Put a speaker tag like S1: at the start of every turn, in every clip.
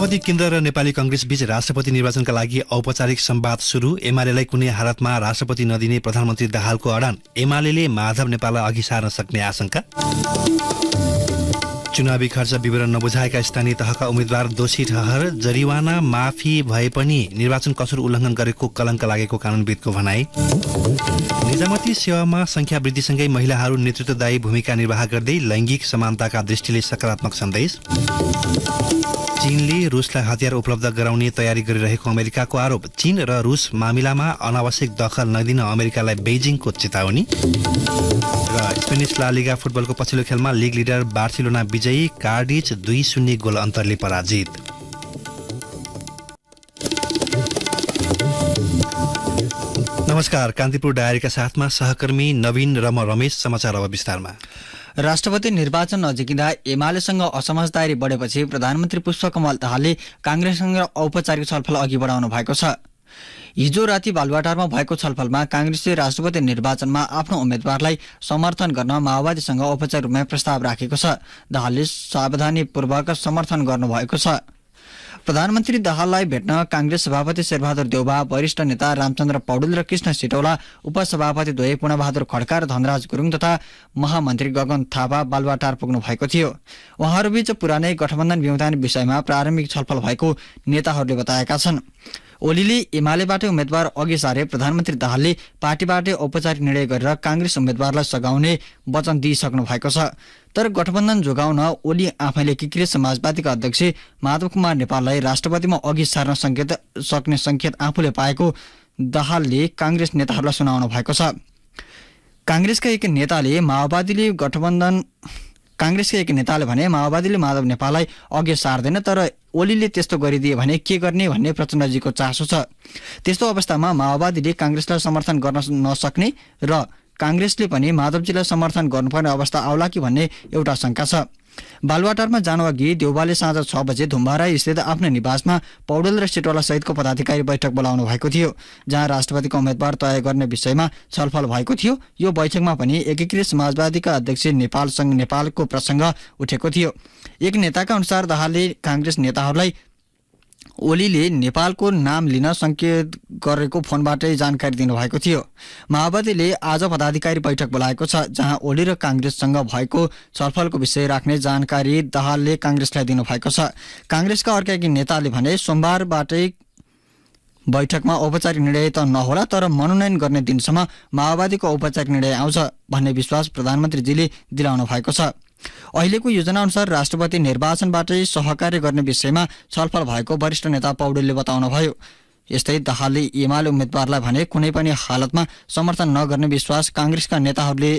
S1: माओवादी केन्द्र र नेपाली कांग्रेस बीच राष्ट्रपति निर्वाचनका लागि औपचारिक संवाद सुरु। एमालेलाई कुनै हालतमा राष्ट्रपति नदिने प्रधानमन्त्री दाहालको अडान। एमालेले माधव नेपाललाई अघि सार्न सक्ने आशंका। चुनावी खर्च विवरण नबुझाएका स्थानीय तहका उम्मेद्वार दोषी ठहर। जरिवाना माफी भए पनि निर्वाचन कसुर उल्लङ्घन गरेको कलङ्क लागेको कानूनविदको भनाई। निजामती सेवामा संख्या वृद्धिसँगै महिलाहरू नेतृत्वदायी भूमिका निर्वाह गर्दै लैङ्गिक समानताका दृष्टिले सकारात्मक सन्देश। चीनले रुसलाई हतियार उपलब्ध गराउने तयारी गरिरहेको अमेरिकाको आरोप। चीन र रुस मामिलामा अनावश्यक दखल नदिन अमेरिकालाई बेजिङको चेतावनी। र स्पेनिस ला लिगा फुटबलको पछिल्लो खेलमा लिग लिडर बार्सिलोना विजयी। कार्डिच 2-0 गोल अन्तरले पराजित। नमस्कार, कान्तिपुर डायरीका साथमा सहकर्मी नवीन र म रमेश। समाचार अब विस्तारमा।
S2: राष्ट्रपति निर्वाचन नजिकिँदा एमालेसँग असमझदारी बढेपछि प्रधानमन्त्री पुष्पकमल दाहालले कांग्रेससँग औपचारिक छलफल अघि बढाउनु भएको छ। हिजो राति बालुवाटारमा भएको छलफलमा कांग्रेसले राष्ट्रपति निर्वाचनमा आफ्नो उम्मेद्वारलाई समर्थन गर्न माओवादीसँग औपचारिक रूपमा प्रस्ताव राखेको छ। दाहालले सावधानीपूर्वक समर्थन गर्नुभएको छ। प्रधानमन्त्री दाहाललाई भेट्न कांग्रेस सभापति शेरबहादुर देउबा, वरिष्ठ नेता रामचन्द्र पौडेल र कृष्ण सिटौला, उपसभापति द्वय पूर्णबहादुर खड्का र धनराज गुरुङ तथा महामन्त्री गगन थापा बालुवाटार पुग्नु भएको थियो। उहाँहरूबीच पुरानै गठबन्धन व्यवधान विषयमा प्रारम्भिक छलफल भएको नेताहरूले बताएका छन्। ओलीले एमालेबाट उम्मेद्वार अघि सारे प्रधानमन्त्री दाहालले पार्टीबाटै औपचारिक निर्णय गरेर कांग्रेस उम्मेद्वारलाई सघाउने वचन दिइसक्नु भएको छ। तर गठबन्धन जोगाउन ओली आफैले एकीकृत समाजवादीका अध्यक्ष माधव कुमार नेपाललाई राष्ट्रपतिमा अघि सार्न सक्ने संकेत आफूले पाएको दाहालले कांग्रेस नेताहरूलाई सुनाउनु भएको छ। कांग्रेसका एक नेताले भने माओवादीले माधव नेपाललाई अघि सार्दैन, तर ओलीले त्यस्तो गरिदिए भने के गर्ने भन्ने प्रचण्डजीको चासो छ। त्यस्तो अवस्थामा माओवादीले कांग्रेसलाई समर्थन गर्न नसक्ने र कांग्रेसले पनि माधवजीलाई समर्थन गर्नुपर्ने अवस्था आउला कि भन्ने एउटा शंका छ। बालुवाटारमा जानुअघि देउबाले साँझ 6 बजे धुम्बारा स्थित आफ्नो निवासमा पौडेल र सिटौला सहितको पदाधिकारी बैठक बोलाउनु भएको थियो, जहाँ राष्ट्रपतिको उम्मेद्वार तय गर्ने विषयमा छलफल भएको थियो। यो बैठकमा पनि एकीकृत समाजवादीका अध्यक्ष नेपालको प्रसंग उठेको थियो। एक नेताका अनुसार दाहालले कांग्रेस नेताहरूलाई ओलीले नेपालको नाम लिन संकेत गरेको फोनबाटै जानकारी दिनुभएको थियो। माओवादीले आज पदाधिकारी बैठक बोलाएको छ, जहाँ ओली र कांग्रेससँग भएको छलफलको विषय राख्ने जानकारी दाहालले कांग्रेसलाई दिनुभएको छ। कांग्रेसका अर्का एक नेताले भने सोमबारबाटै बैठकमा औपचारिक निर्णय त नहोला, तर मनोनयन गर्ने दिनसम्म माओवादीको औपचारिक निर्णय आउँछ भन्ने विश्वास प्रधानमन्त्रीजीले दिलाउनु भएको छ। अहिलेको योजना अनुसार राष्ट्रपति निर्वाचनबाटै सहकार्य गर्ने विषयमा छलफल भएको वरिष्ठ नेता पौडेलले बताउनुभयो। यस्तै दाहालले एमाले उम्मेद्वारलाई भने कुनै पनि हालतमा समर्थन नगर्ने विश्वास कांग्रेसका नेताहरूले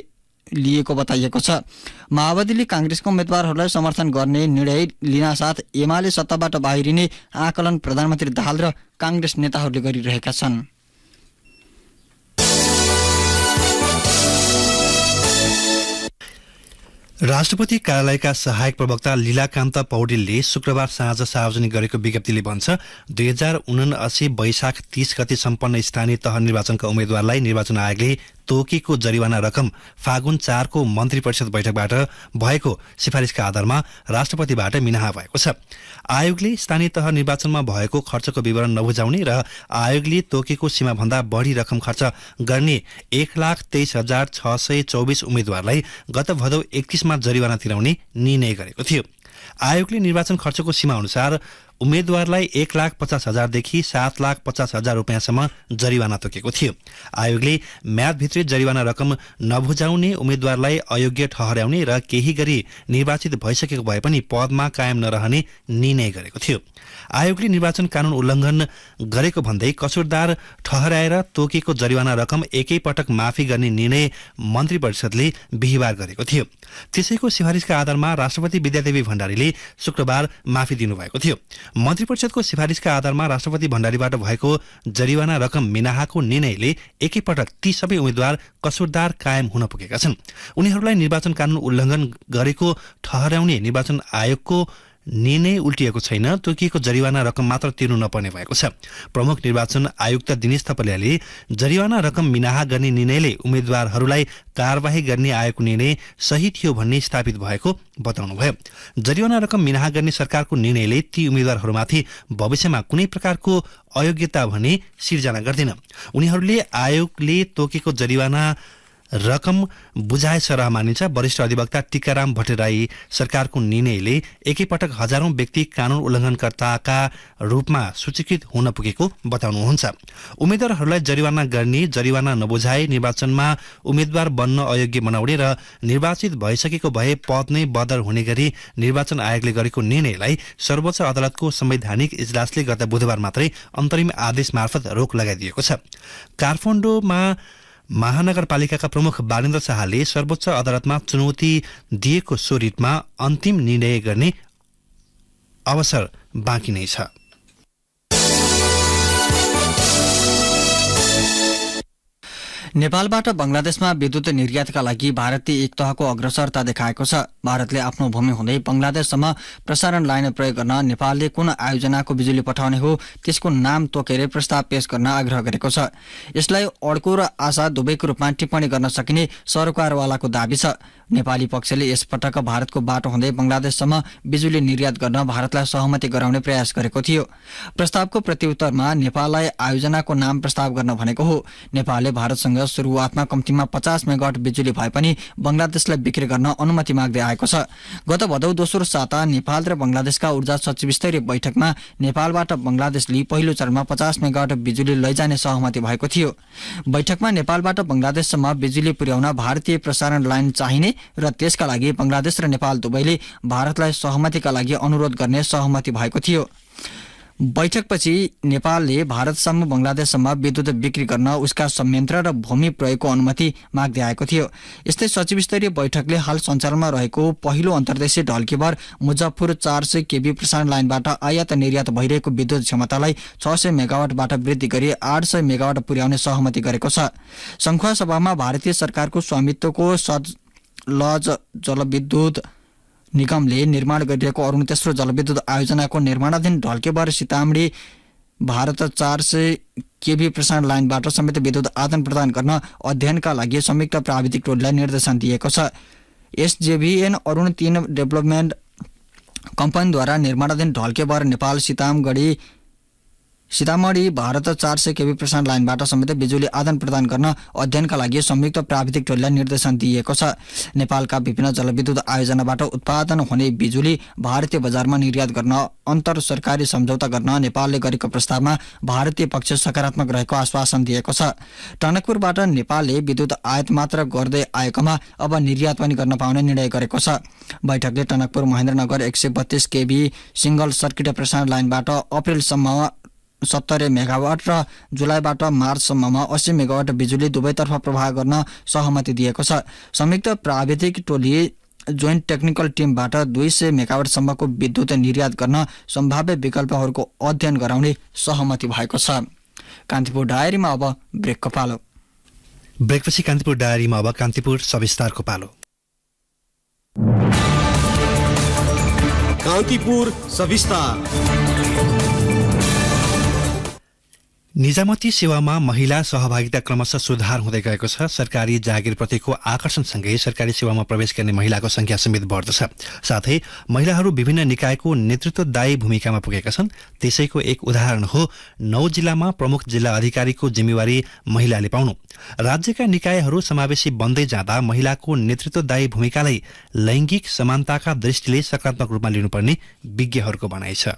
S2: लिएको बताइएको छ। माओवादीले कांग्रेसका उम्मेद्वारहरूलाई समर्थन गर्ने निर्णय लिनासाथ एमाले सत्ताबाट बाहिरिने आकलन प्रधानमन्त्री दाहाल र कांग्रेस नेताहरूले गरिरहेका छन्।
S1: राष्ट्रपति कार्यालयका सहायक प्रवक्ता लीलाकान्त पौडेलले शुक्रबार साँझ सार्वजनिक गरेको विज्ञप्तिले भन्छ, 2079 वैशाख 30 गते सम्पन्न स्थानीय तह निर्वाचनका उम्मेद्वारलाई निर्वाचन आयोगले तोकेको जरिवाना रकम फागुन 4 को मन्त्री परिषद बैठकबाट भएको सिफारिसका आधारमा राष्ट्रपतिबाट मिनाहा भएको छ। आयोगले स्थानीय तह निर्वाचनमा भएको खर्चको विवरण नबुझाउने र आयोगले तोकेको सीमाभन्दा बढी रकम खर्च गर्ने 1,23,624 उम्मेद्वारलाई गत भदौ 31 मा जरिवाना तिराउने निर्णय गरेको थियो। आयोगले निर्वाचन खर्चको सीमा अनुसार उम्मेद्वारलाई 1,50,000 देखि 7,50,000 रुपियाँसम्म जरिवाना तोकेको थियो। आयोगले म्यादभित्रै जरिवाना रकम नबुझाउने उम्मेद्वारलाई अयोग्य ठहर्याउने र केही गरी निर्वाचित भइसकेको भए पनि पदमा कायम नरहने निर्णय गरेको थियो। आयोगले निर्वाचन कानून उल्लङ्घन गरेको भन्दै कसुरदार ठहराएर तोकेको जरिवाना रकम एकैपटक माफी गर्ने निर्णय मन्त्री परिषदले बिहिबार गरेको थियो। त्यसैको सिफारिसका आधारमा राष्ट्रपति विद्यादेवी भण्डारीले शुक्रबार माफी दिनुभएको थियो। मन्त्री परिषदको सिफारिसका आधारमा राष्ट्रपति भण्डारीबाट भएको जरिवाना रकम मिनाहाको निर्णयले एकैपटक ती सबै उम्मेद्वार कसुरदार कायम हुन पुगेका छन्। उनीहरूलाई निर्वाचन कानून उल्लङ्घन गरेको ठहर्याउने निर्वाचन आयोगको निर्णय उल्टिएको छैन, तोकिएको जरिवाना रकम मात्र तिर्नु नपर्ने भएको छ। प्रमुख निर्वाचन आयुक्त दिनेश थपलियाले जरिवाना रकम मिनाहा गर्ने निर्णयले उम्मेद्वारहरूलाई कारबाही गर्ने आयोगको निर्णय सही थियो भन्ने स्थापित भएको बताउनुभयो। जरिवाना रकम मिनाहा गर्ने सरकारको निर्णयले ती उम्मेद्वारहरूमाथि भविष्यमा कुनै प्रकारको अयोग्यता भने सिर्जना गर्दैन। उनीहरूले आयोगले तोकेको जरिवाना रकम बुझाए सरह मानिन्छ। वरिष्ठ अधिवक्ता टीकाराम भट्टराई सरकारको निर्णयले एकैपटक हजारौं व्यक्ति कानून उल्लङ्घनकर्ताका रूपमा सूचीकृत हुन पुगेको बताउनुहुन्छ। उम्मेद्वारहरूलाई जरिवाना गर्ने, जरिवाना नबुझाए निर्वाचनमा उम्मेद्वार बन्न अयोग्य बनाउने र निर्वाचित भइसकेको भए पद नै बदर हुने गरी निर्वाचन आयोगले गरेको निर्णयलाई सर्वोच्च अदालतको संवैधानिक इजलासले गत बुधबार मात्रै अन्तरिम आदेश मार्फत रोक लगाइदिएको छ। काठमाडौँमा महानगरपालिकाका प्रमुख बालेन्द्र शाहले सर्वोच्च अदालतमा चुनौती दिएको सो रिटमा अन्तिम निर्णय गर्ने अवसर बाँकी नै छ।
S2: नेपालबाट बंगलादेशमा विद्युत निर्यातका लागि भारतले एक तहको अग्रसरता देखाएको छ। भारतले आफ्नो भूमि हुँदै बंगलादेशसम्म प्रसारण लाइन प्रयोग गर्न नेपालले कुन आयोजनाको बिजुली पठाउने हो त्यसको नाम तोकेर प्रस्ताव पेश गर्न आग्रह गरेको छ। यसलाई अड्को र आशा दुवैको रूपमा टिप्पणी गर्न सकिने सरकारवालाको दाबी छ। नेपाली पक्षले यसपटक भारतको बाटो हुँदै बंगलादेशसम्म बिजुली निर्यात गर्न भारतलाई सहमति गराउने प्रयास गरेको थियो। प्रस्तावको प्रत्युत्तरमा नेपाललाई आयोजनाको नाम प्रस्ताव गर्न भनेको हो। नेपालले भारतसँग सुरुवातमा कम्तीमा 50 मेगावाट बिजुली भए पनि बंगलादेशलाई बिक्री गर्न अनुमति माग्दै आएको छ। गत भदौ दोस्रो साता नेपाल र बंगलादेशका ऊर्जा सचिव स्तरीय बैठकमा नेपालबाट बंगलादेशले पहिलो चरणमा 50 मेगावाट बिजुली लैजाने सहमति भएको थियो। बैठकमा नेपालबाट बंगलादेशसम्म बिजुली पुर्याउन भारतीय प्रसारण लाइन चाहिने र त्यसका लागि बंगलादेश र नेपाल दुवैले भारतलाई सहमतिका लागि अनुरोध गर्ने सहमति भएको थियो। बैठकपछि नेपालले भारतसम्म बंगलादेशसम्म विद्युत बिक्री गर्न उसका संयन्त्र र भूमि प्रयोगको अनुमति माग्दै आएको थियो। यस्तै सचिव स्तरीय बैठकले हाल सञ्चालनमा रहेको पहिलो अन्तर्देशीय ढल्केभर मुजफ्फर 400 केबी प्रसारण लाइनबाट आयात निर्यात भइरहेको विद्युत क्षमतालाई 600 मेगावाटबाट वृद्धि गरी 800 मेगावाट पुर्याउने सहमति गरेको छ। संखुवा सभामा भारतीय सरकारको स्वामित्वको सतलज जलविद्युत निगमले निर्माण गरिरहेको अरुण तेस्रो जलविद्युत आयोजनाको निर्माणाधीन ढल्केभर सीतामढी भारत 400 केबी प्रसारण लाइनबाट समेत विद्युत आदान प्रदान गर्न अध्ययनका लागि संयुक्त प्राविधिक टोलीलाई निर्देशन दिएको छ। एसजेभीएन अरुण 3 डेभलपमेन्ट कम्पनीद्वारा निर्माणाधीन ढल्केभर नेपाल सीतामढी भारत 400 केबी प्रसारण लाइनबाट समेत बिजुली आदान प्रदान गर्न अध्ययनका लागि संयुक्त प्राविधिक टोलीलाई निर्देशन दिएको छ। नेपालका विभिन्न जलविद्युत आयोजनाबाट उत्पादन हुने बिजुली भारतीय बजारमा निर्यात गर्न अन्तर सरकारी सम्झौता गर्न नेपालले गरेको प्रस्तावमा भारतीय पक्ष सकारात्मक रहेको आश्वासन दिएको छ। टनकपुरबाट नेपालले विद्युत आयात मात्र गर्दै आएकोमा अब निर्यात पनि गर्न पाउने निर्णय गरेको छ। बैठकले Tanakpur Mahendranagar 132 KB single circuit प्रसारण लाइनबाट अप्रेलसम्म 70 मेगावाट र जुलाईबाट मार्चसम्ममा 80 मेगावाट बिजुली दुवैतर्फ प्रवाह गर्न सहमति दिएको छ। संयुक्त प्राविधिक टोली जोइन्ट टेक्निकल टिमबाट 200 मेगावाटसम्मको विद्युत निर्यात गर्न सम्भाव्य विकल्पहरूको अध्ययन गराउने सहमति भएको छ। कान्तिपुर डायरीमा अब ब्रेकको पालो।
S1: ब्रेकपछि कान्तिपुर डायरीमा अब कान्तिपुर सविस्तारको पालो।
S3: कान्तिपुर सविस्तार।
S1: निजामती सेवामा महिला सहभागिता क्रमशः सुधार हुँदै गएको छ। सरकारी जागिरप्रतिको आकर्षणसँगै सरकारी सेवामा प्रवेश गर्ने महिलाको संख्या समेत बढ्दछ। साथै महिलाहरू विभिन्न निकायको नेतृत्वदायी भूमिकामा पुगेका छन्। त्यसैको एक उदाहरण हो 9 जिल्लामा प्रमुख जिल्ला अधिकारीको जिम्मेवारी महिलाले पाउनु। राज्यका निकायहरू समावेशी बन्दै जाँदा महिलाको नेतृत्वदायी भूमिकालाई लैङ्गिक समानताका दृष्टिले सकारात्मक रूपमा लिनुपर्ने विज्ञहरूको भनाइ छ।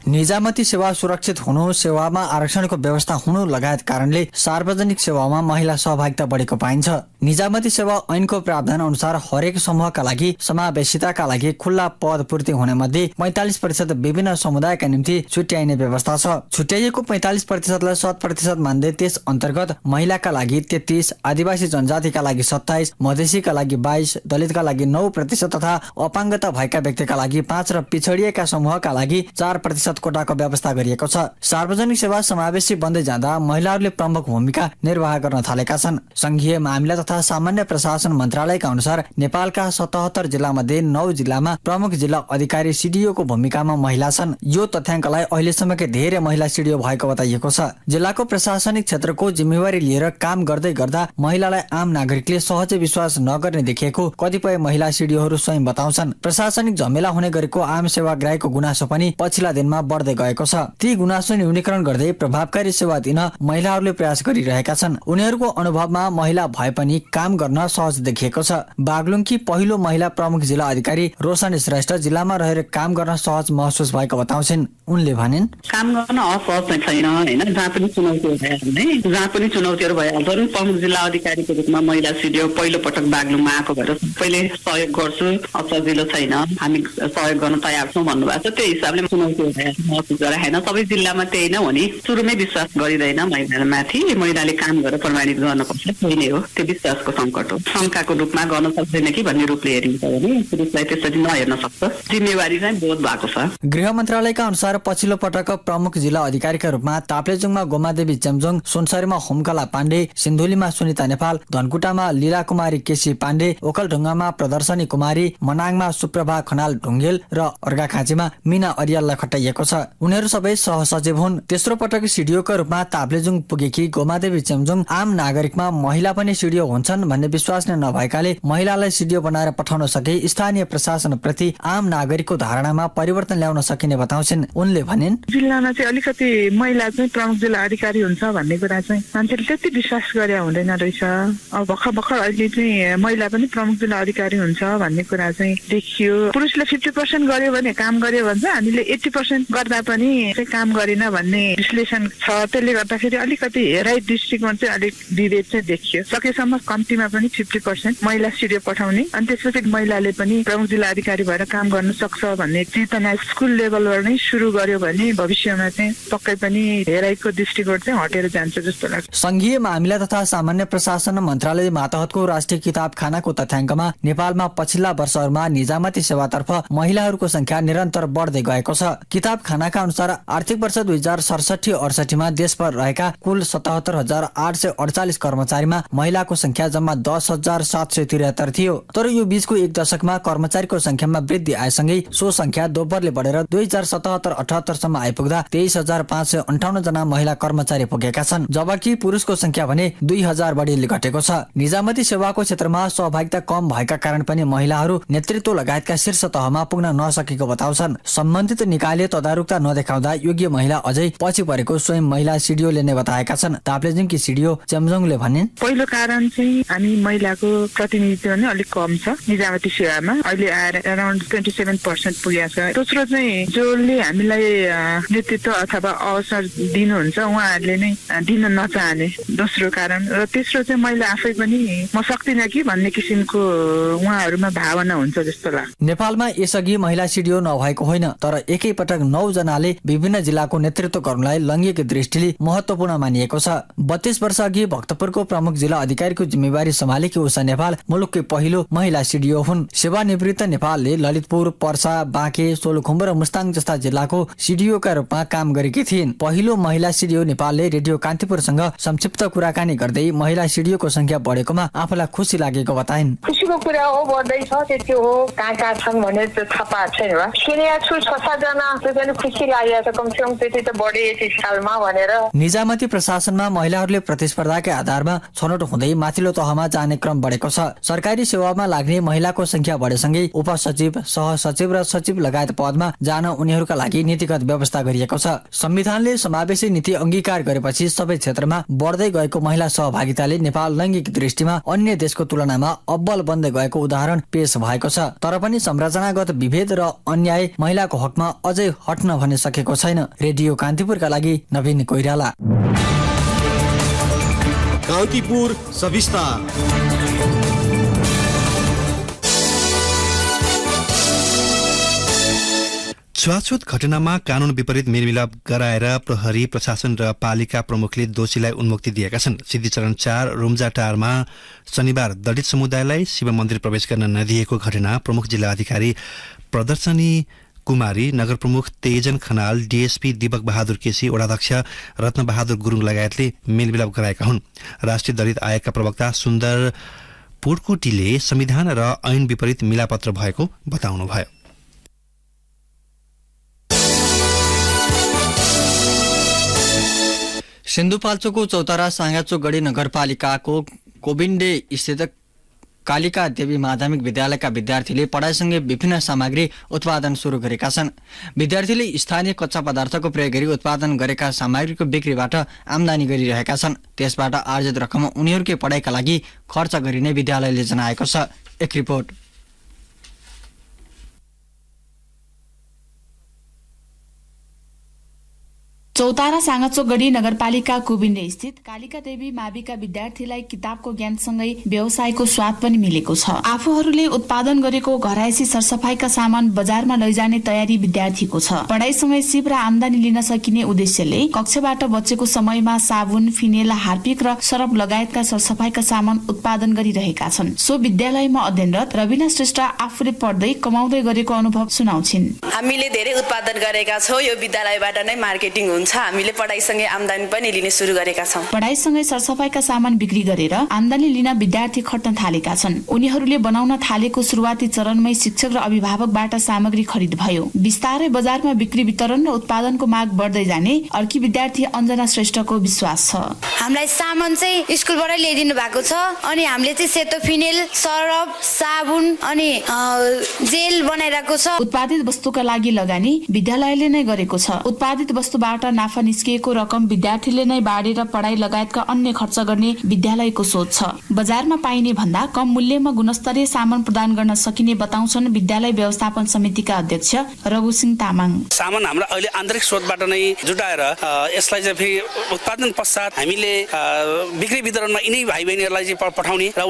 S2: निजामती सेवा सुरक्षित हुनु, सेवामा आरक्षणको व्यवस्था हुनु लगायत कारणले सार्वजनिक सेवामा महिला सहभागिता बढेको पाइन्छ। निजामती सेवा ऐनको प्रावधान अनुसार हरेक समूहका लागि समावेशिताका लागि खुल्ला पद पूर्ति हुने मध्ये 45% विभिन्न समुदायका निम्ति छुट्याइने व्यवस्था छ। छुट्याइएको 45%लाई 100% मान्दै त्यस अन्तर्गत महिलाका लागि 33, आदिवासी जनजातिका लागि 27, मधेसीका लागि 22, दलितका लागि 9% तथा अपाङ्गता भएका व्यक्तिका लागि 5 र पिछडिएका समूहका लागि 4% प्रतिशत कोटाको व्यवस्था गरिएको छ। सार्वजनिक सेवा समावेशी बन्दै जाँदा महिलाहरूले प्रमुख भूमिका निर्वाह गर्न थालेका छन्। संघीय मामिला तथा सामान्य प्रशासन मन्त्रालयका अनुसार नेपालका 77 जिल्लामध्ये 9 जिल्लामा प्रमुख जिल्ला अधिकारी सिडिओ को भूमिकामा महिला छन्। यो तथ्याङ्कलाई अहिलेसम्मकै धेरै महिला सिडिओ भएको बताइएको छ। जिल्लाको प्रशासनिक क्षेत्रको जिम्मेवारी लिएर काम गर्दै गर्दा महिलालाई आम नागरिकले सहजै विश्वास नगर्ने देखिएको कतिपय महिला सिडिओहरू स्वयं बताउँछन्। प्रशासनिक झमेला हुने गरेको आम सेवाग्राहीको गुनासो पनि पछिल्ला दिनमा बढ्दै गएको छ। ती गुनासो न्यूनीकरण गर्दै प्रभावकारी सेवा दिन महिलाहरूले प्रयास गरिरहेका छन्। उनीहरूको अनुभवमा महिला भए पनि काम गर्न सहज देखिएको छ। बागलुङकी पहिलो महिला प्रमुख जिल्ला अधिकारी रोशनी श्रेष्ठ जिल्लामा रहेर काम गर्न सहज महसुस भएको बताउँछिन्। उनले भनिन्,
S4: काम गर्न असहज चाहिँ छैन हैन, जहाँ पनि चुनौतीहरू भइहाल्छ, जहाँ पनि चुनौतीहरू भइहाल्छ। प्रमुख जिल्ला अधिकारीको रूपमा महिला सिडिओ पहिलो पटक बागलुङमा आएको भएर पहिले सहयोग गर्छु, सजिलो छैन, हामी सहयोग गर्न तयार छौँ भन्नुभएको छ। त्यही हिसाबले चुनौतीहरू महसुस गरेन। सबै जिल्लामा त्यही नै हो नि, सुरुमै विश्वास गरिँदैन महिलामाथि, महिलाले काम गरेर प्रमाणित गर्नुपर्छ, त्यही नै हो। त्यो विश्वासको सङ्कट हो। शङ्काको रूपमा गर्न सक्दैन कि भन्ने रूपले हेरिन्छ भने पुरुषलाई त्यसरी नहेर्न सक्छ। जिम्मेवारी चाहिँ बोध भएको छ।
S2: गृह मन्त्रालयका अनुसार पछिल्लो पटक प्रमुख जिल्ला अधिकारीका रूपमा ताप्लेजुङमा गोमादेवी चेम्जोङ, सुनसरीमा होमकला पाण्डे, सिन्धुलीमा सुनिता नेपाल, धनकुटामा लीला कुमारी केसी पाण्डे, ओखलढुङ्गामा प्रदर्शनी कुमारी, मनाङमा सुप्रभा खनाल ढुङ्गेल र अर्घाखाँचीमा मीना अरियाललाई खटाइएको छ। उनीहरू सबै सहसचिव हुन्। तेस्रो पटक सिडिओका रूपमा ताप्लेजुङ पुगेकी गोमादेवी चेम्जोङ आम नागरिकमा महिला पनि सिडिओ हुन्छन् भन्ने विश्वास नै नभएकाले महिलालाई सिडिओ बनाएर पठाउन सके स्थानीय प्रशासनप्रति आम नागरिकको धारणामा परिवर्तन ल्याउन सकिने बताउँछिन्। उनले भनिन्,
S5: जिल्लामा चाहिँ अलिकति महिला चाहिँ प्रमुख जिल्ला अधिकारी हुन्छ भन्ने कुरा चाहिँ मान्छेले त्यति विश्वास गरे हुँदैन रहेछ। अब भर्खर अहिले चाहिँ महिला पनि प्रमुख जिल्ला अधिकारी हुन्छ भन्ने कुरा चाहिँ देखियो। पुरुषले 50% गर्यो भने काम गर्यो भन्छ, हामीले 80% गर्दा पनि चाहिँ काम गरेन भन्ने विश्लेषण छ। त्यसले गर्दाखेरि अलिकति हेराइ दृष्टिकोण चाहिँ अलिक विभेद चाहिँ देखियो। सकेसम्म कम्तीमा पनि 50% महिला सिडिओ पठाउने अनि त्यसपछि महिलाले पनि प्रमुख जिल्ला अधिकारी भएर काम गर्न सक्छ भन्ने चेतना स्कुल लेभलबाट नै सुरु गर्यो भने भविष्यमा चाहिँ पक्कै पनि हेराइको दृष्टिकोण चाहिँ हटेर जान्छ जस्तो लाग्छ।
S2: संघीय मामिला तथा सामान्य प्रशासन मन्त्रालय मातहतको राष्ट्रिय किताबखानाको तथ्याङ्कमा नेपालमा पछिल्ला वर्षहरूमा निजामती सेवातर्फ महिलाहरूको संख्या निरन्तर बढ्दै गएको छ। किताबखानाका अनुसार आर्थिक वर्ष 2067-68 मा देशभर रहेका कुल 77,848 कर्मचारीमा महिलाको संख्या जम्मा 10,773 थियो। तर यो बीचको एक दशकमा कर्मचारीको संख्यामा वृद्धि आएसँगै सो संख्या दोब्बरले बढेर 2077-78 सम्म आइपुग्दा 23,558 जना महिला कर्मचारी पुगेका छन्, जबकि पुरुषको संख्या भने 2,000 बढीले घटेको छ। निजामती सेवाको क्षेत्रमा सहभागिता कम भएका कारण पनि महिलाहरू नेतृत्व लगायतका शीर्ष तहमा पुग्न नसकेको बताउँछन्। सम्बन्धित निकायले तदारुकता नदेखाउँदा योग्य महिला अझै पछि परेको स्वयं महिला सिडिओले नै बताएका छन्। ताप्लेजुङकी सिडिओ चेम्जोङले भनिन्,
S5: पहिलो कारण चाहिँ हामी महिलाको प्रतिनिधित्व नै अलिक कम छ निजामती सेवामा, अहिले आएर अराउन्ड 27% पुगेको छ। दोस्रो चाहिँ जसले हामीलाई नेतृत्व अथवा अवसर दिनुहुन्छ उहाँहरूले नै दिन नचाहने दोस्रो कारण। र तेस्रो चाहिँ महिला आफै पनि म सक्दिनँ कि भन्ने किसिमको उहाँहरूमा भावना हुन्छ जस्तो लाग्छ।
S2: नेपालमा यसअघि महिला सिडिओ नभएको होइन, तर एकैपटक 9 जनाले विभिन्न जिल्लाको नेतृत्व गर्नुलाई लैङ्गिक दृष्टिले महत्वपूर्ण मानिएको छ। 32 वर्ष अघि भक्तपुरको प्रमुख जिल्ला अधिकारीको जिम्मेवारी सम्हालेकी उषा नेपाल मुलुककै पहिलो महिला सिडिओ हुन्। सेवानिवृत्त नेपालले ललितपुर, पर्सा, बाँके, सोलुखुम्बु र मुस्ताङ जस्ता जिल्लाको सिडिओका रूपमा काम गरेकी थिइन्। पहिलो महिला सिडिओ नेपालले रेडियो कान्तिपुरसँग संक्षिप्त कुराकानी गर्दै महिला सिडिओको संख्या बढेकोमा आफूलाई खुसी लागेको बताइन्।
S6: खुसीको कुरा हो, बढ्दैछ, त्यति हो। कहाँ छन् भने त्यो थाहा पाएको छैन। सुनेको छु 6-7 जना, त्यो पनि खुसी लागेको छ। कमसेकम त्यति त बढे यति सालमा भनेर।
S2: निजामती प्रशासनमा महिलाहरूले प्रतिस्पर्धाकै आधारमा छनौट हुँदै माथिल्लो तहमा जाने क्रम बढेको छ। सरकारी सेवामा लाग्ने महिलाको संख्या बढेसँगै उपसचिव, सहसचिव र सचिव लगायत पदमा जान उनीहरूका लागि नीतिगत व्यवस्था गरिएको छ। संविधानले समावेशी नीति अंगीकार गरेपछि सबै क्षेत्रमा बढ्दै गएको महिला सहभागिताले नेपाल लैङ्गिक दृष्टिमा अन्य देशको तुलनामा अब्बल बन्दै गएको उदाहरण पेश भएको छ। तर पनि संरचनागत विभेद र अन्याय महिलाको हकमा अझै हट्न भने सकेको छैन। रेडियो कान्तिपुरका लागि नवीन कोइराला।
S3: कान्तिपुर सविस्ता।
S1: छुवाछुत घटनामा कानून विपरीत मेलमिलाप गराएर प्रहरी, प्रशासन र पालिका प्रमुखले दोषीलाई उन्मुक्ति दिएका छन्। सिद्धिचरण 4 रुम्जाटारमा शनिबार दलित समुदायलाई शिव मन्दिर प्रवेश गर्न नदिएको घटना प्रमुख जिल्ला अधिकारी प्रदर्शनी कुमारी, नगर प्रमुख तेजन खनाल, डीएसपी दीपक बहादुर केसी, वडाध्यक्ष रत्न बहादुर गुरुङ लगायतले मेलमिलाप गराएका हुन्। राष्ट्रिय दलित आयोगका प्रवक्ता सुन्दर पुर्कुटीले संविधान र ऐन विपरीत मिलापत्र भएको बताउनुभयो।
S2: सिन्धुपाल्चोकको चौतारा साँगाचोक गढी नगरपालिकाको कोबिन्डे स्थित कालिका देवी माध्यमिक विद्यालयका विद्यार्थीले पढाइसँगै विभिन्न सामग्री उत्पादन सुरु गरेका छन्। विद्यार्थीले स्थानीय कच्चा पदार्थको प्रयोग गरी उत्पादन गरेका सामग्रीको बिक्रीबाट आमदानी गरिरहेका छन्। त्यसबाट आर्जित रकम उनीहरूकै पढाइका लागि खर्च गरिने विद्यालयले जनाएको छ। एक रिपोर्ट।
S7: चौतारा साँगाचोक गढी नगरपालिका कुबिन्डे स्थित कालिका देवी माविका विद्यार्थीलाई किताबको ज्ञानसँगै व्यवसायको स्वाद पनि मिलेको छ। आफूहरूले उत्पादन गरेको घरायसी सरसफाईका सामान बजारमा लैजाने तयारी विद्यार्थीको छ। पढाइसँगै सिप र आमदानी लिन सकिने उद्देश्यले कक्षाबाट बचेको समयमा साबुन, फिनेल, हार्पिक र सरफ लगायतका सरसफाईका सामान उत्पादन गरिरहेका छन्। सो विद्यालयमा अध्ययनरत रविना श्रेष्ठ आफूले पढ्दै कमाउँदै गरेको अनुभव सुनाउँछिन्।
S8: हामीले धेरै उत्पादन गरेका छौँ। यो विद्यालयबाट नै मार्केटिङ हुन्छ। हामीले पढाइसँगै आमदानी पनि लिने सुरु गरेका छौँ।
S7: पढाइसँगै सरसफाईका सामान बिक्री गरेर आमदानी लिन विद्यार्थी खट्न थालेका छन्। उनीहरूले बनाउन थालेको सुरुवाती चरणमै शिक्षक र अभिभावकबाट सामग्री खरिद भयो। बिस्तारै बजारमा बिक्री वितरण र उत्पादनको माग बढ्दै जाने अर्की विद्यार्थी अञ्जना श्रेष्ठको विश्वास छ।
S9: हामीलाई सामान चाहिँ स्कुलबाटै ल्याइदिनु भएको छ अनि हामीले चाहिँ सेतो फिनेल, सरफ, साबुन अनि जेल बनाइरहेको छ।
S7: उत्पादित वस्तुका लागि लगानी विद्यालयले नै गरेको छ। उत्पादित वस्तुबाट नाफा निस्किएको रकम विद्यार्थीले नै बाँडेर पढाइ लगायतका अन्य खर्च गर्ने विद्यालयको सोच छ। बजारमा पाइने भन्दा कम मूल्यमा गुणस्तरीय सामान प्रदान गर्न सकिने बताउँछन् विद्यालय व्यवस्थापन समितिका अध्यक्ष रघु सिंह तामाङ।
S10: सामान हाम्रो अहिले आन्तरिक स्रोतबाट नै जुटाएर यसलाई चाहिँ फेरि उत्पादन पश्चात हामीले बिक्री वितरणमा यिनै भाइ बहिनीहरूलाई चाहिँ पठाउने र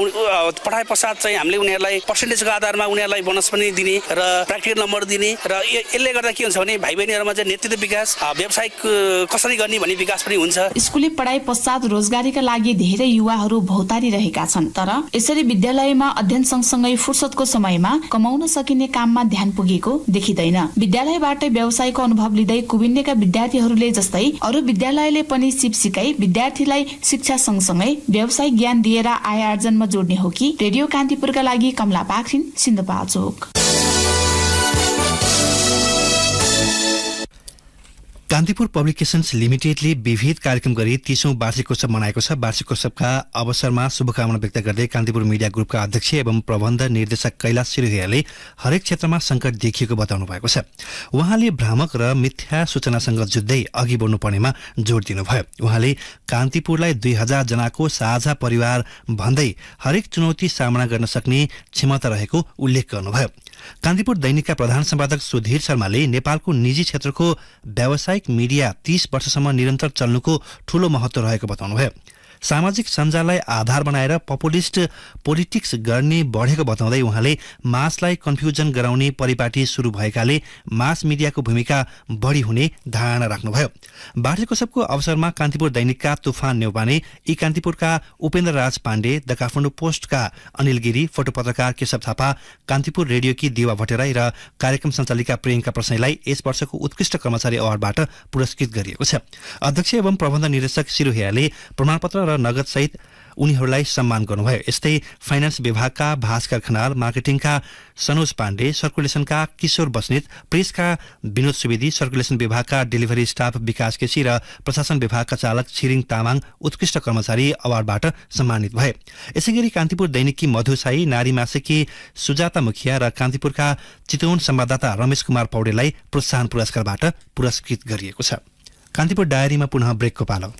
S10: पठाए पश्चात चाहिँ हामीले उनीहरूलाई पर्सेन्टेजको आधारमा उनीहरूलाई बोनस पनि दिने र प्र्याक्टिकल नम्बर दिने र यसले गर्दा के हुन्छ भने भाइ बहिनीहरूमा चाहिँ नेतृत्व विकास, व्यावसायिक कसरी गर्ने भन्ने विकास पनि हुन्छ।
S7: स्कुले पढाइ पश्चात रोजगारीका लागि धेरै युवाहरू भौतारी रहेका छन्। तर यसरी विद्यालयमा अध्ययन सँगसँगै फुर्सदको समयमा कमाउन सकिने काममा ध्यान पुगेको देखिँदैन। विद्यालयबाट व्यवसायको अनुभव लिँदै कुबिन्डेका विद्यार्थीहरूले जस्तै अरू विद्यालयले पनि सिप सिकाई विद्यार्थीलाई शिक्षा सँगसँगै व्यवसायिक ज्ञान दिएर आय आर्जनमा जोड्ने हो कि? रेडियो कान्तिपुरका लागि कमला पाखरिन, सिन्धुपाल्चोक।
S1: कान्तिपुर पब्लिकेशन्स लिमिटेडले विविध कार्यक्रम गरी 30औं वार्षिकोत्सव मनाएको छ। वार्षिकोत्सवका अवसरमा शुभकामना व्यक्त गर्दै कान्तिपुर मिडिया ग्रुपका अध्यक्ष एवं प्रबन्ध निर्देशक कैलाश सिरोहियाले हरेक क्षेत्रमा संकट देखिएको बताउनु भएको छ। उहाँले भ्रामक र मिथ्या सूचनासँग जुझ्दै अघि बढ्नुपर्नेमा जोड दिनुभयो। उहाँले कान्तिपुरलाई 2000 जनाको साझा परिवार भन्दै हरेक चुनौती सामना गर्न सक्ने क्षमता रहेको उल्लेख गर्नुभयो। कान्तिपुर दैनिकका प्रधान सम्पादक सुधीर शर्माले नेपालको निजी क्षेत्रको व्यावसायिक मिडिया 30 वर्षसम्म निरन्तर चल्नुको ठूलो महत्व रहेको बताउनुभयो। सामाजिक सञ्जाललाई आधार बनाएर पपुलिस्ट पोलिटिक्स गर्ने बढेको बताउँदै उहाँले मासलाई कन्फ्युजन गराउने परिपाटी सुरु भएकाले मास मिडियाको भूमिका बढी हुने धारणा राख्नुभयो। वार्षिकोत्सवको अवसरमा कान्तिपुर दैनिकका तुफान नेउपाने, ई कान्तिपुरका उपेन्द्र राज पाण्डे, द काठमाडौँ पोस्टका अनिल गिरी, फोटो पत्रकार केशव थापा, कान्तिपुर रेडियोकी दिवा भट्टराई र कार्यक्रम सञ्चालिका प्रियङ्का प्रसाईलाई यस वर्षको उत्कृष्ट कर्मचारी अवार्डबाट पुरस्कृत गरिएको छ। अध्यक्ष एवं प्रबन्ध निर्देशक सिरोहियाले प्रमाणपत्र र नगद सहित उनीहरूलाई सम्मान गर्नुभयो। यस्तै फाइनान्स विभागका भास्कर खनाल, मार्केटिङका सनोज पाण्डे, सर्कुलेसनका किशोर बस्नेत, प्रेसका विनोद सुवेदी, सर्कुलेसन विभागका डेलिभरी स्टाफ विकास केसी र प्रशासन विभागका चालक छिरिङ तामाङ उत्कृष्ट कर्मचारी अवार्डबाट सम्मानित भए। यसैगरी कान्तिपुर दैनिककी मधु साई, नारी मासिककी सुजाता मुखिया र कान्तिपुरका चितवन संवाददाता रमेश कुमार पौडेललाई प्रोत्साहन पुरस्कारबाट पुरस्कृत गरिएको छ। कान्तिपुर डायरीमा पुनः ब्रेकको पालो।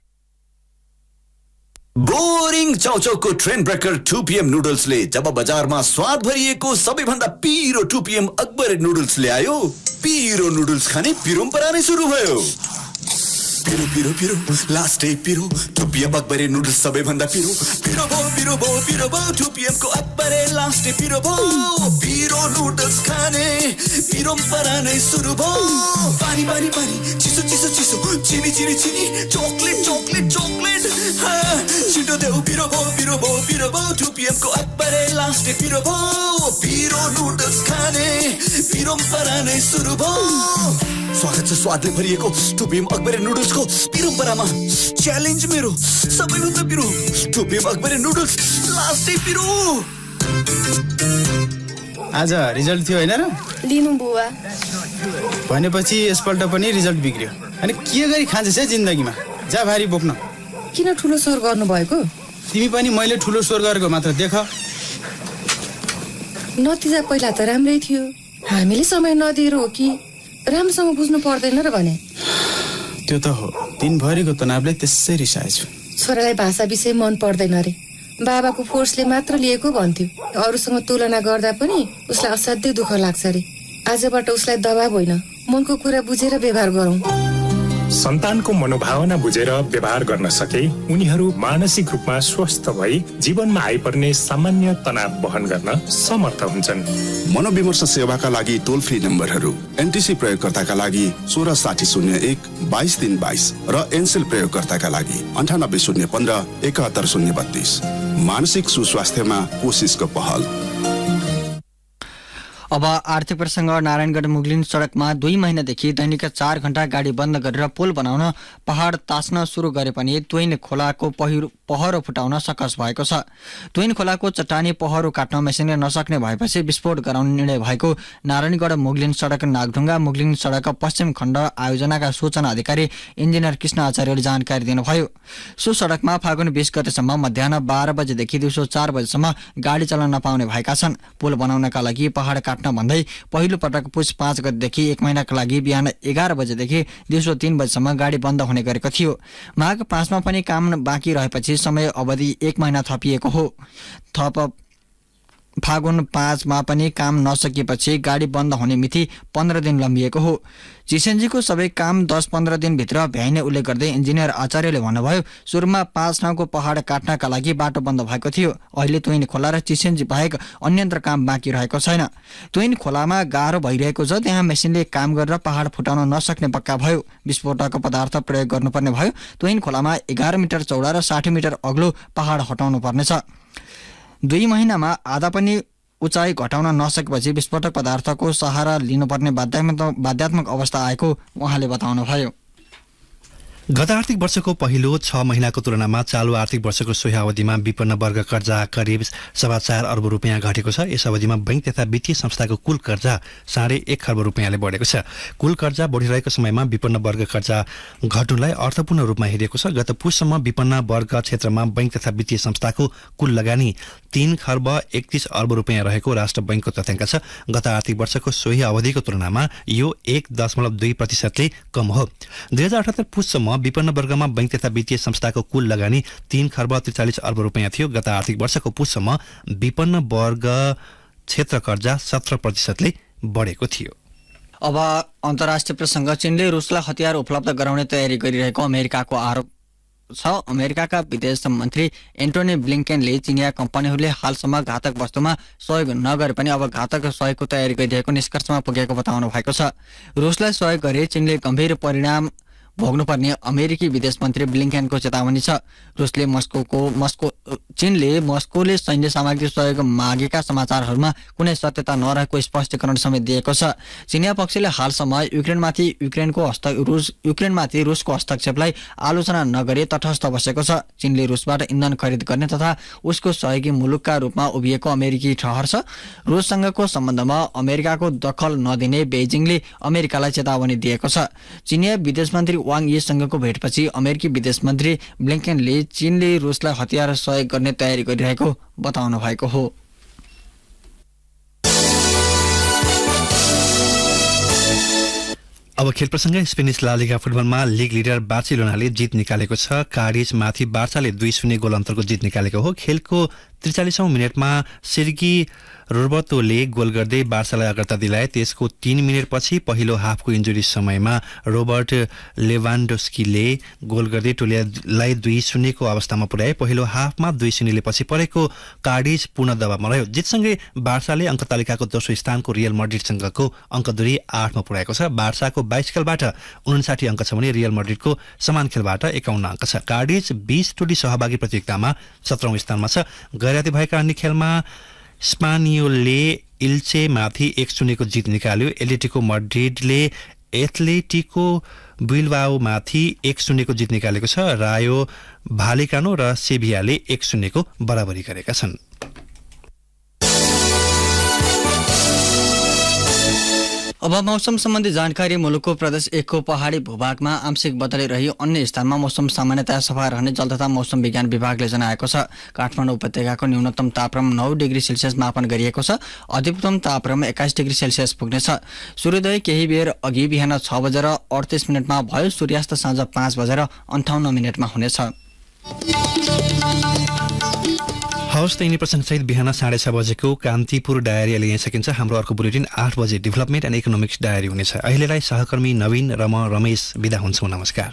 S3: बोरिङ चाउचाउको ट्रेन्ड ब्रेकर 2 PM नुडल्सले जब बजारमा स्वाद भरिएको सबैभन्दा पिरो 2 PM अकबर नुडल्स ल्यायो, पिरो नुडल्स खाने परम्परा नै सुरु भयो। पिरो पिरो पिरो लास्ट डे पिरो 2 PM अकबरे नुडल्स सबैभन्दा पिरो पिरो भो 2 PM को अकबरे लास्ट डे पिरो नुडल्स खाने परम्परा नै सुरु भो पानी पानी पानी चिसो चिसो चिसो चिनी चिनी चिनी चॉकलेट चॉकलेट चॉकलेट छिटो देऊ पिरो भो 2 PM को अकबरे लास्ट डे पिरो नुडल्स खाने परम्परा नै सुरु भो स्वागत छ स्वादले भरिएको 2 PM अकबरे नुडल्सको परम्परामा च्यालेन्ज मेरो सबैभन्दा पिरो 2 PM अकबरे नुडल्स लास्ट डे पिरो
S11: आज रिजल्ट थियो हैन र
S9: लिनु बुवा
S11: भनेपछि यसपल्ट पनि रिजल्ट बिग्रियो अनि के गरी खान्छस् है जिन्दगीमा जा भारी बोक्न
S12: किन ठुलो स्वर गर्नु भएको
S11: तिमी पनि मैले ठुलो स्वर गरेको मात्र देख
S12: नतिजा पहिला त राम्रै थियो हामीले समय नदिएर हो कि राम्रोसँग बुझ्नु पर्दैन र भने
S11: त्यो त हो दिनभरिको तनावले त्यसै रिसाएछु
S12: छोरालाई भाषा विषय मन पर्दैन रे बाबाको फोर्सले मात्र लिएको भन्थ्यो अरूसँग तुलना गर्दा पनि उसलाई असाध्यै दुःख लाग्छ रे आजबाट उसलाई दबाब होइन मनको कुरा बुझेर व्यवहार गरौँ
S13: सन्तानको मनोभावना बुझेर व्यवहार गर्न सके उनीहरू मानसिक रूपमा स्वस्थ भई जीवनमा आइपर्ने सामान्य तनाव वहन गर्न समर्थ हुन्छन्
S14: मनोविमर्श सेवाका लागि टोल फ्री नम्बरहरू एनटिसी प्रयोगकर्ताका लागि 166001 2222 र एनसेल प्रयोगकर्ताका लागि 9801 71032 मानसिक सुस्वास्थ्यमा कोसिसको पहल।
S2: अब आर्थिक प्रसंग नारायणगढ मुगलिन सडकमा 2 महिनादेखि दैनिक 4 घण्टा गाडी बन्द गरेर पुल बनाउन पहाड तास्न सुरु गरे पनि त्वैन खोलाको पहरो फुटाउन सकस भएको छ। त्वैन खोलाको चट्टानी पहरो काट्न मेसिनले नसक्ने भएपछि विस्फोट गराउने निर्णय भएको नारायणगढ मुगलिन सडक नागढुङ्गा मुगलिन सडक पश्चिम खण्ड आयोजनाका सूचना अधिकारी इन्जिनियर कृष्ण आचार्यले जानकारी दिनुभयो। सो सडकमा फागुन 20 गतेसम्म मध्याह 12 बजेदेखि दिउँसो 4 बजेसम्म गाडी चल्न नपाउने भएका छन्। पुल बनाउनका लागि पहाड काट्न भन्दै पहिलो पटक पुस 5 गतेदेखि 1 महिनाका लागि बिहान 11 बजेदेखि दिउँसो 3 बजेसम्म गाडी बन्द हुने गरेको थियो। माघ 5 मा पनि काम बाँकी रहेपछि समय अवधि 1 महिना थपिएको हो। थप फागुन 5 मा पनि काम नसकिएपछि गाडी बन्द हुने मिति 15 दिन लम्बिएको हो। चिसेन्जीको सबै काम 10-15 दिनभित्र भ्याइने उल्लेख गर्दै इन्जिनियर आचार्यले भन्नुभयो, सुरुमा 5 ठाउँको पहाड काट्नका लागि बाटो बन्द भएको थियो। अहिले त्वैन खोला र चिसेन्जी बाहेक अन्यत्र काम बाँकी रहेको छैन। त्वैन खोलामा गाह्रो भइरहेको छ, त्यहाँ मेसिनले काम गरेर पहाड फुटाउन नसक्ने पक्का भयो। विस्फोटक पदार्थ प्रयोग गर्नुपर्ने भयो। त्वैन खोलामा 11 मिटर चौडा र 60 मिटर अग्लो पहाड हटाउनु पर्नेछ। 2 महिनामा आधा पनि उचाइ घटाउन नसकेपछि विस्फोटक पदार्थको सहारा लिनुपर्ने बाध्यात्मक अवस्था आएको उहाँले बताउनुभयो।
S1: गत आर्थिक वर्षको पहिलो 6 महिनाको तुलनामा चालु आर्थिक वर्षको सोही अवधिमा विपन्न वर्ग कर्जा करिब 4.25 अर्ब रुपियाँ घटेको छ। यस अवधिमा बैंक तथा वित्तीय संस्थाको कुल कर्जा 1.5 खर्ब रुपियाँले बढेको छ। कुल कर्जा बढिरहेको समयमा विपन्न वर्ग कर्जा घट्नुलाई अर्थपूर्ण रूपमा हेरिएको छ। गत पुससम्म विपन्न वर्ग क्षेत्रमा बैंक तथा वित्तीय संस्थाको कुल लगानी 3 खर्ब 31 अर्ब रुपियाँ रहेको राष्ट्र बैंकको तथ्याङ्क छ। गत आर्थिक वर्षको सोही अवधिको तुलनामा यो 1.2% कम हो। 2078 पुससम्म विपन्न वर्गमा बैंक तथा वित्तीय संस्थाको कुल लगानी 3 खर्ब 43 अर्ब रुपियाँ थियो। गत आर्थिक वर्षको पुससम्म विपन्न वर्ग क्षेत्र कर्जा 17% बढेको थियो।
S2: अब अन्तर्राष्ट्रिय प्रसंग चीनले रुसलाई हतियार उपलब्ध गराउने तयारी गरिरहेको अमेरिकाको आरोप छ। अमेरिकाका विदेश मन्त्री एन्टोनी ब्लिङ्केनले चिनिया कम्पनीहरूले हालसम्म घातक वस्तुमा सहयोग नगरे पनि अब घातक सहयोगको तयारी गरिरहेको निष्कर्षमा पुगेको बताउनु भएको छ। रुसलाई सहयोग गरे चीनले गम्भीर परिणाम भोग्नुपर्ने अमेरिकी विदेश मन्त्री ब्लिङ्केनको चेतावनी छ। चीनले मस्कोले सैन्य सामग्री सहयोग मागेका समाचारहरूमा कुनै सत्यता नरहेको स्पष्टीकरण समेत दिएको छ। चिनिया पक्षले हालसम्म युक्रेनमाथि रुसको हस्तक्षेपलाई आलोचना नगरी तटस्थ बसेको छ। चीनले रुसबाट इन्धन खरिद गर्ने तथा उसको सहयोगी मुलुकका रूपमा उभिएको अमेरिकी ठहर छ। रुससँगको सम्बन्धमा अमेरिकाको दखल नदिने बेजिङले अमेरिकालाई चेतावनी दिएको छ। चिनिया विदेश मन्त्री वाङ यीसँगको भेटपछि अमेरिकी विदेश मन्त्री ब्लिङ्केनले चीनले रुसलाई हतियार सहयोग गर्ने तयारी गरिरहेको बताउनु भएको हो।
S1: अब खेल प्रसंग स्पेनिस ला लिगा फुटबलमा लिग लिडर बार्सिलोनाले जित निकालेको छ। काडिज माथि बार्साले 2-0 गोल अन्तरको जित निकालेको हो। खेलको 43औं मिनेटमा सिर्गी रोबर्टोले गोल गर्दै बार्सालाई अग्रता दिलाए। त्यसको 3 मिनेटपछि पहिलो हाफको इन्जुरी समयमा रोबर्ट लेभान्डोस्कीले गोल गर्दै टोलीलाई 2-0 को अवस्थामा पुर्याए। पहिलो हाफमा 2-0 ले पछि परेको कार्डिज पूर्ण दबावमा रह्यो। जितसँगै बार्साले अङ्क तालिकाको दोस्रो स्थानको रियल मड्रिडसँगको अङ्क दूरी 8 मा पुर्याएको छ। बार्साको 22 खेलबाट 59 अङ्क छ भने रियल मड्रिडको समान खेलबाट 51 अङ्क छ। कार्डिज 20 टोली सहभागी प्रतियोगितामा 17औं स्थानमा छ। गैराती भएका अन्य खेलमा स्पानियोलले इल्चेमाथि 1-0 को जित निकाल्यो। एटलेटिको मड्रिडले एथलेटिको बिल्बाओमाथि 1-0 को जित निकालेको छ। रायो भालेकानो र सेभियाले 1-0 को बराबरी गरेका छन्।
S2: अब मौसम सम्बन्धी जानकारी। मुलुकको प्रदेश 1 को पहाडी भूभागमा आंशिक बदली रही अन्य स्थानमा मौसम सामान्यतया सफा रहने जल तथा मौसम विज्ञान विभागले जनाएको छ। काठमाडौँ उपत्यकाको न्यूनतम तापक्रम 9 डिग्री सेल्सियस मापन गरिएको छ। अधिकतम तापक्रम 21 डिग्री सेल्सियस पुग्नेछ। सूर्योदय केही बेर अघि बिहान 6:38 भयो। सूर्यास्त साँझ 5:58 हुनेछ।
S1: हवस् त यिनी प्रसङ्गसहित बिहान 6:30 बजेको कान्तिपुर डायरी लिन सकिन्छ। हाम्रो अर्को बुलेटिन 8 बजे डेभलपमेन्ट एन्ड इकोनोमिक्स डायरी हुनेछ। अहिलेलाई सहकर्मी नवीन र म रमेश बिदा हुन्छौँ। नमस्कार।